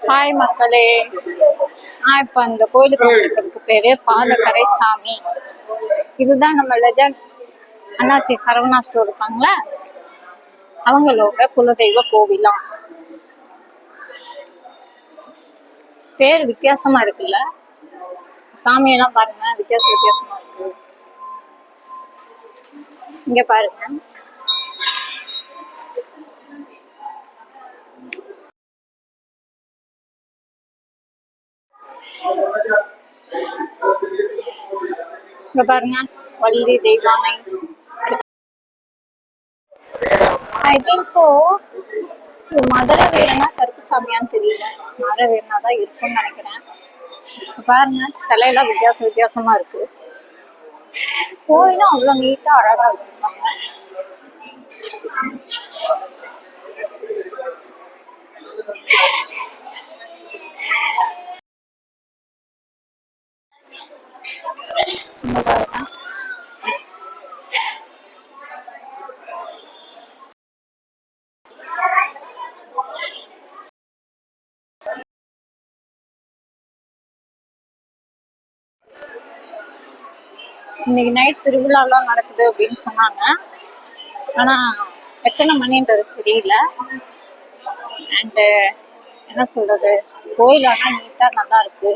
Hi மக்களே. இப்ப அந்த கோயிலுக்கு வந்திருக்கிறதுக்கு பேரு பாதக்கரை சாமி. இதுதான் நம்ம லெஜண்ட் அண்ணாச்சி சரவணா ஸ்டோர் இருக்காங்களா, அவங்களோட குலதெய்வ கோவிலாம். பேர் வித்தியாசமா இருக்குல்ல, சாமியெல்லாம் பாருங்க, வித்தியாசமா இருக்கு. இங்க பாருங்க, இங்க பாருங்க, Valli Deivanai. I think so இது மதுரை வீரனா கருப்பு சாமியான்னு தெரியல, மதுரை வீரனா தான் இருக்கும்னு நினைக்கிறேன். பாருங்க, சிலையெல்லாம் வித்தியாசமா இருக்கு. கோயிலும் அவ்வளவு நீட்டா அழகா வச்சிருக்காங்க. இன்னைக்கு நைட் திருவிழாலாம் நடக்குது அப்படின்னு சொன்னாங்க. ஆனா எத்தனை மணின்றது தெரியல. அண்ட் என்ன சொல்றது, கோயில் ஆனா நீட்டா நல்லா இருக்கு.